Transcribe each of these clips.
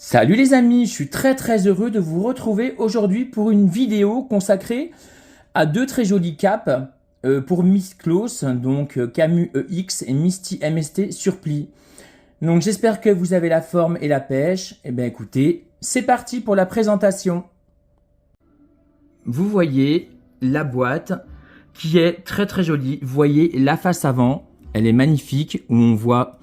Salut les amis, je suis très heureux de vous retrouver aujourd'hui pour une vidéo consacrée à deux très jolis capes pour Miss Klaus, donc Camus EX et Misty MST Surplis. Donc j'espère que vous avez la forme et la pêche. Et bien écoutez, c'est parti pour la présentation. Vous voyez la boîte qui est très jolie. Vous voyez la face avant, elle est magnifique où on voit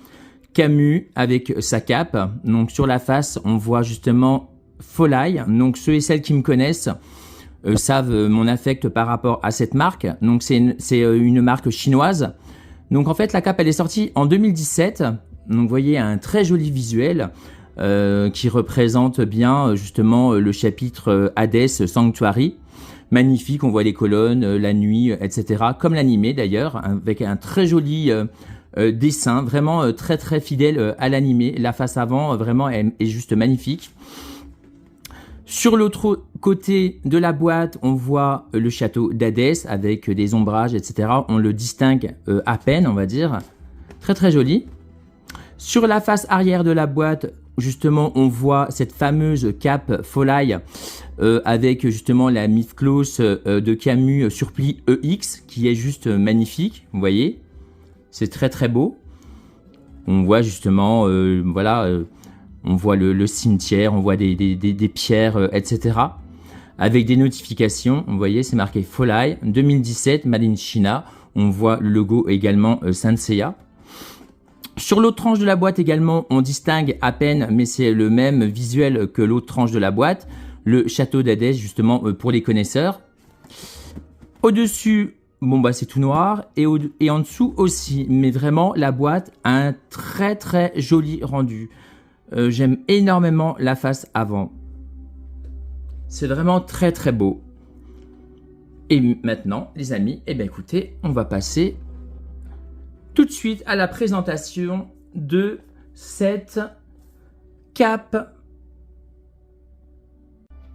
Camus avec sa cape. Donc sur la face, on voit justement Folai. Donc ceux et celles qui me connaissent savent mon affect par rapport à cette marque. Donc c'est une marque chinoise. Donc en fait la cape elle est sortie en 2017. Donc vous voyez un très joli visuel qui représente bien justement le chapitre Hades Sanctuary. Magnifique, on voit les colonnes, la nuit, etc. Comme l'animé d'ailleurs, avec un très joli dessin, vraiment très fidèle à l'animé. La face avant vraiment est juste magnifique. Sur l'autre côté de la boîte, on voit le château d'Hadès avec des ombrages, etc. On le distingue à peine, on va dire. Très joli. Sur la face arrière de la boîte, justement, on voit cette fameuse cape Folai avec justement la Miss Klaus de Camus Surplis EX qui est juste magnifique, vous voyez. C'est très beau. On voit justement, on voit le cimetière, on voit des pierres, etc. Avec des notifications, vous voyez, c'est marqué Folai 2017, Made in China. On voit le logo également Sanseiya. Sur l'autre tranche de la boîte également, on distingue à peine, mais c'est le même visuel que l'autre tranche de la boîte. Le château d'Hadès, justement, pour les connaisseurs. Au-dessus, bon bah c'est tout noir. Et en dessous aussi, mais vraiment, la boîte a un très joli rendu. J'aime énormément la face avant. C'est vraiment très beau. Et maintenant, les amis, eh bien écoutez, on va passer tout de suite à la présentation de cette cape.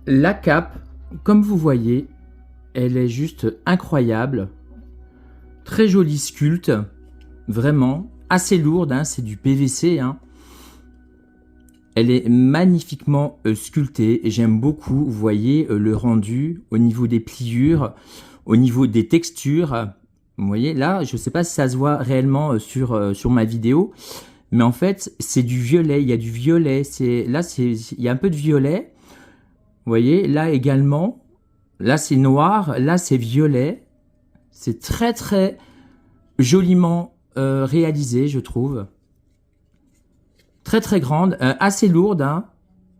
La cape, comme vous voyez, elle est juste incroyable. Très joli sculpte, vraiment assez lourde, hein, c'est du PVC. Hein. Elle est magnifiquement sculptée et j'aime beaucoup, vous voyez, le rendu au niveau des pliures, au niveau des textures. Vous voyez, là, je ne sais pas si ça se voit réellement sur ma vidéo, mais en fait, c'est du violet. Il y a du violet. Là, il y a un peu de violet. Vous voyez, là également. Là, c'est noir. Là, c'est violet. C'est très joliment réalisé, je trouve. Très grande, assez lourde. Hein.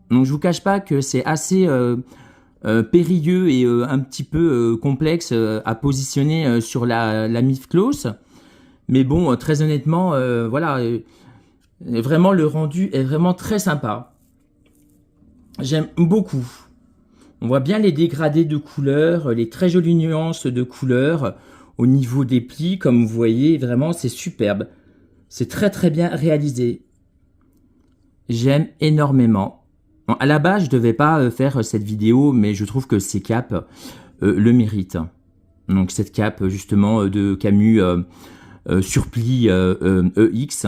Donc, je vous cache pas que c'est assez périlleux et un petit peu complexe à positionner sur la Miss Klaus. Mais bon, très honnêtement, voilà, vraiment le rendu est vraiment très sympa. J'aime beaucoup. On voit bien les dégradés de couleurs, les très jolies nuances de couleurs au niveau des plis, comme vous voyez, vraiment c'est superbe. C'est très bien réalisé. J'aime énormément. Bon, à la base, je devais pas faire cette vidéo, mais je trouve que ces capes le méritent. Donc cette cape justement de Camus Surplis EX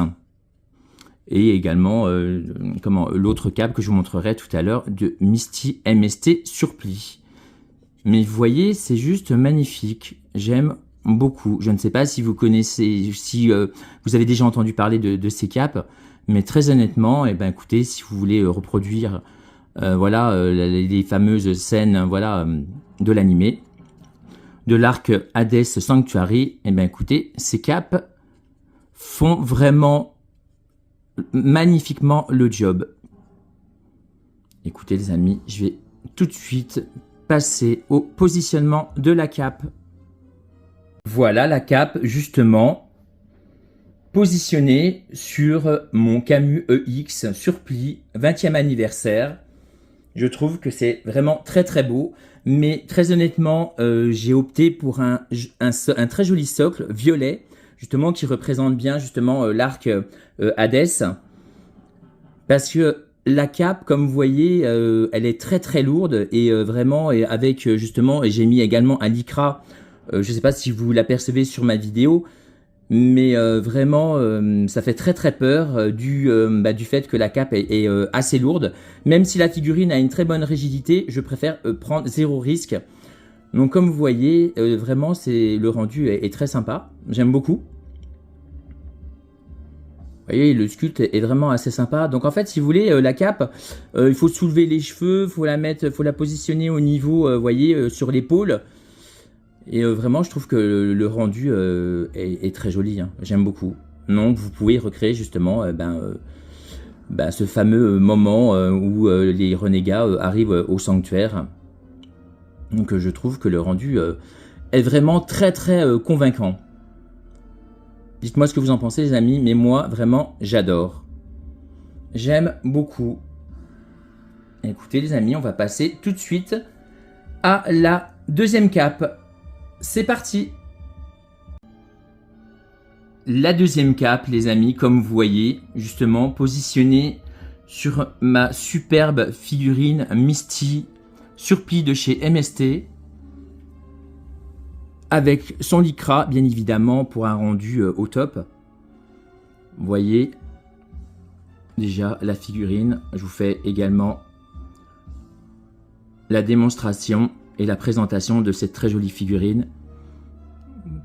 et également l'autre cape que je vous montrerai tout à l'heure de Misty MST Surplis. Mais vous voyez, c'est juste magnifique. J'aime beaucoup. Je ne sais pas si vous connaissez, si vous avez déjà entendu parler de ces capes. Mais très honnêtement, eh ben, écoutez, si vous voulez reproduire les fameuses scènes de l'animé, de l'arc Hades Sanctuary, eh ben, écoutez, ces capes font vraiment magnifiquement le job. Écoutez les amis, je vais tout de suite passer au positionnement de la cape. Voilà la cape justement positionné sur mon Camus EX Surplis 20e anniversaire. Je trouve que c'est vraiment très beau, mais très honnêtement, j'ai opté pour un très joli socle violet, justement qui représente bien justement l'arc Hades, parce que la cape, comme vous voyez, elle est très lourde et vraiment avec justement, et j'ai mis également un lycra, je ne sais pas si vous l'apercevez sur ma vidéo, Mais vraiment, ça fait très très peur du fait que la cape est assez lourde. Même si la figurine a une très bonne rigidité, je préfère prendre zéro risque. Donc comme vous voyez, vraiment le rendu est très sympa. J'aime beaucoup. Vous voyez, le sculpte est vraiment assez sympa. Donc en fait, si vous voulez, la cape, il faut soulever les cheveux, faut la positionner au niveau, vous voyez, sur l'épaule. Et vraiment, je trouve que le rendu est très joli, hein. J'aime beaucoup. Donc, vous pouvez recréer justement ce fameux moment où les renégats arrivent au sanctuaire. Donc, je trouve que le rendu est vraiment très très convaincant. Dites-moi ce que vous en pensez, les amis, mais moi, vraiment, j'adore. J'aime beaucoup. Écoutez, les amis, on va passer tout de suite à la deuxième cape. C'est parti! La deuxième cape, les amis, comme vous voyez, justement, positionnée sur ma superbe figurine Misty Surplis de chez MST, avec son lycra, bien évidemment, pour un rendu au top. Vous voyez, déjà, la figurine. Je vous fais également la démonstration et la présentation de cette très jolie figurine.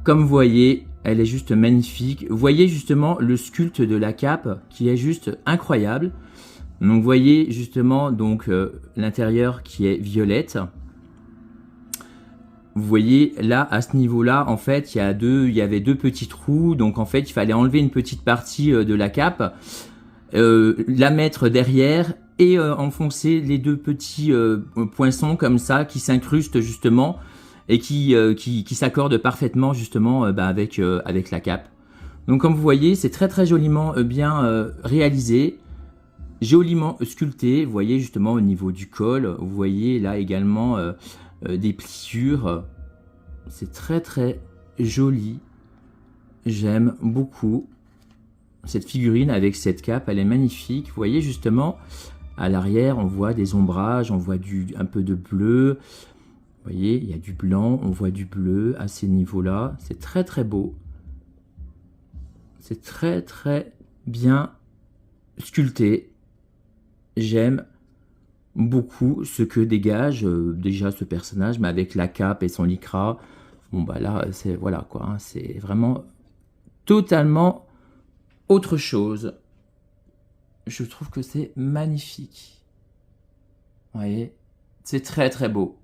Comme vous voyez, elle est juste magnifique. Vous voyez justement le sculpte de la cape qui est juste incroyable. Donc vous voyez justement donc l'intérieur qui est violette. Vous voyez là à ce niveau-là, en fait, il y avait deux petits trous. Donc en fait, il fallait enlever une petite partie de la cape, la mettre derrière et enfoncer les deux petits poinçons comme ça qui s'incrustent justement et qui s'accordent parfaitement justement avec la cape. Donc comme vous voyez, c'est très très joliment bien réalisé, joliment sculpté. Vous voyez justement au niveau du col, vous voyez là également des pliures. C'est très très joli. J'aime beaucoup cette figurine avec cette cape, elle est magnifique. Vous voyez justement à l'arrière, on voit des ombrages, on voit un peu de bleu. Vous voyez, il y a du blanc, on voit du bleu à ces niveaux-là. C'est très très beau. C'est très très bien sculpté. J'aime beaucoup ce que dégage déjà ce personnage, mais avec la cape et son lycra. Bon bah là, c'est voilà quoi, hein, c'est vraiment totalement autre chose. Je trouve que c'est magnifique. Vous voyez, c'est très très beau.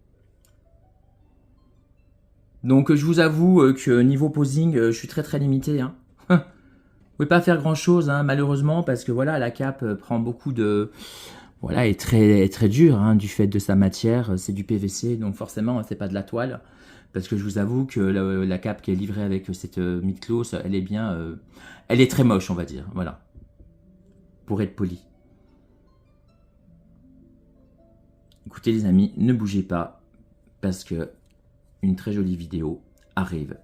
Donc je vous avoue que niveau posing, je suis très très limité, hein. Vous pouvez pas faire grand chose, hein, malheureusement, parce que voilà, la cape prend beaucoup de... Voilà, est très dure, hein, du fait de sa matière, c'est du PVC, donc forcément c'est pas de la toile. Parce que je vous avoue que la cape qui est livrée avec cette Miklos, elle est bien... elle est très moche, on va dire, voilà. Pour être poli. Écoutez les amis, ne bougez pas, parce que une très jolie vidéo arrive.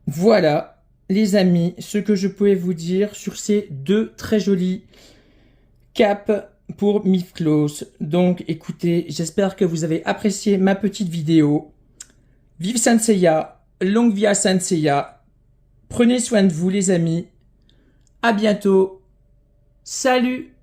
Voilà, les amis, ce que je pouvais vous dire sur ces deux très jolis capes pour Mifklos. Donc, écoutez, j'espère que vous avez apprécié ma petite vidéo. Vive Saint Seiya, longue vie à Saint Seiya. Prenez soin de vous, les amis. À bientôt. Salut!